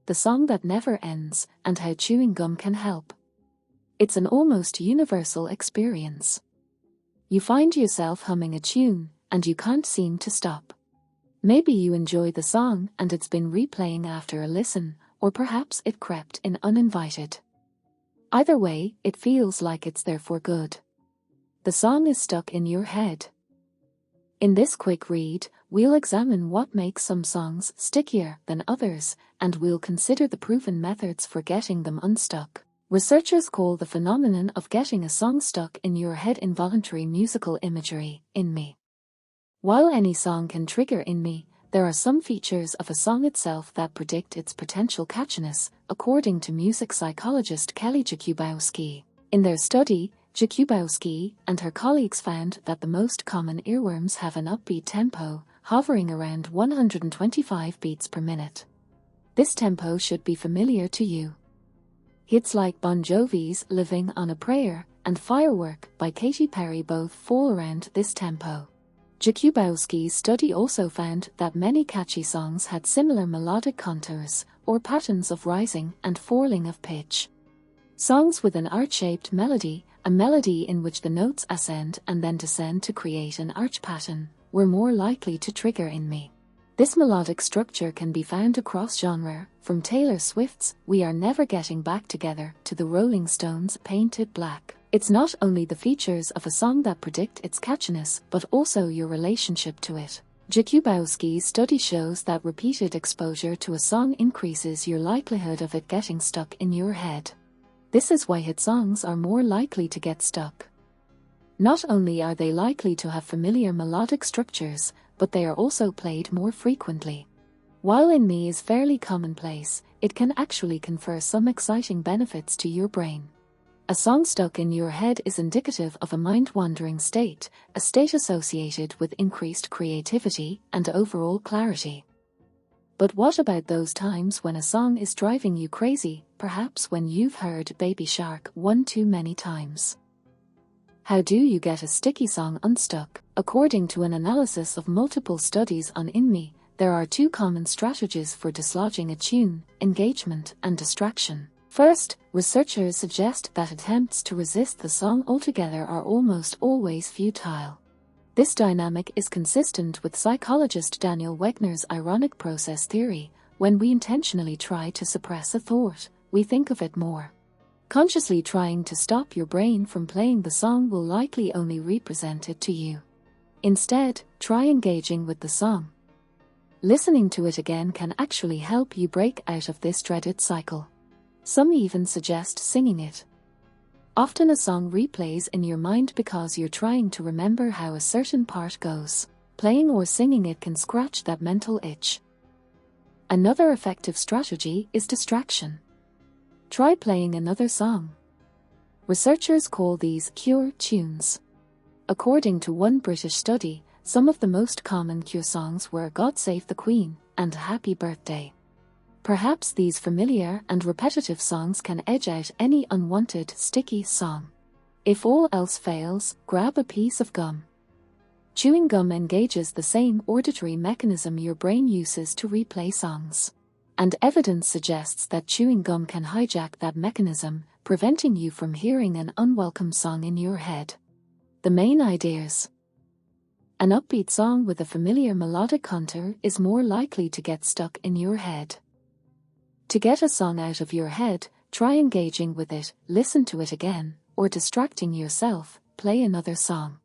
the song that never ends, and how chewing gum can help. It's an almost universal experience. You find yourself humming a tune, and you can't seem to stop. Maybe you enjoy the song and it's been replaying after a listen, or perhaps it crept in uninvited. Either way, it feels like it's there for good. The song is stuck in your head. In this quick read, we'll examine what makes some songs stickier than others, and we'll consider the proven methods for getting them unstuck. Researchers call the phenomenon of getting a song stuck in your head involuntary musical imagery, INMI. While any song can trigger INMI, there are some features of a song itself that predict its potential catchiness, according to music psychologist Kelly Jakubowski. In their study, Jakubowski and her colleagues found that the most common earworms have an upbeat tempo, hovering around 125 beats per minute. This tempo should be familiar to you. Hits like Bon Jovi's Living on a Prayer and Firework by Katy Perry both fall around this tempo. Jakubowski's study also found that many catchy songs had similar melodic contours, or patterns of rising and falling of pitch. Songs with an arch-shaped melody, a melody in which the notes ascend and then descend to create an arch pattern, were more likely to trigger INMI. This melodic structure can be found across genre, from Taylor Swift's We Are Never Getting Back Together to the Rolling Stones' Painted Black. It's not only the features of a song that predict its catchiness, but also your relationship to it. Jakubowski's study shows that repeated exposure to a song increases your likelihood of it getting stuck in your head. This is why hit songs are more likely to get stuck. Not only are they likely to have familiar melodic structures, but they are also played more frequently. While INMI is fairly commonplace, it can actually confer some exciting benefits to your brain. A song stuck in your head is indicative of a mind-wandering state, a state associated with increased creativity and overall clarity. But what about those times when a song is driving you crazy, perhaps when you've heard Baby Shark one too many times? How do you get a sticky song unstuck? According to an analysis of multiple studies on INMI, there are two common strategies for dislodging a tune: engagement and distraction. First, researchers suggest that attempts to resist the song altogether are almost always futile. This dynamic is consistent with psychologist Daniel Wegner's ironic process theory. When we intentionally try to suppress a thought, we think of it more. Consciously trying to stop your brain from playing the song will likely only represent it to you. Instead, try engaging with the song. Listening to it again can actually help you break out of this dreaded cycle. Some even suggest singing it. Often a song replays in your mind because you're trying to remember how a certain part goes. Playing or singing it can scratch that mental itch. Another effective strategy is distraction. Try playing another song. Researchers call these cure tunes. According to one British study, some of the most common cure songs were God Save the Queen and Happy Birthday. Perhaps these familiar and repetitive songs can edge out any unwanted, sticky song. If all else fails, grab a piece of gum. Chewing gum engages the same auditory mechanism your brain uses to replay songs. And evidence suggests that chewing gum can hijack that mechanism, preventing you from hearing an unwelcome song in your head. The main ideas. An upbeat song with a familiar melodic contour is more likely to get stuck in your head. To get a song out of your head, try engaging with it, listen to it again, or distracting yourself, play another song.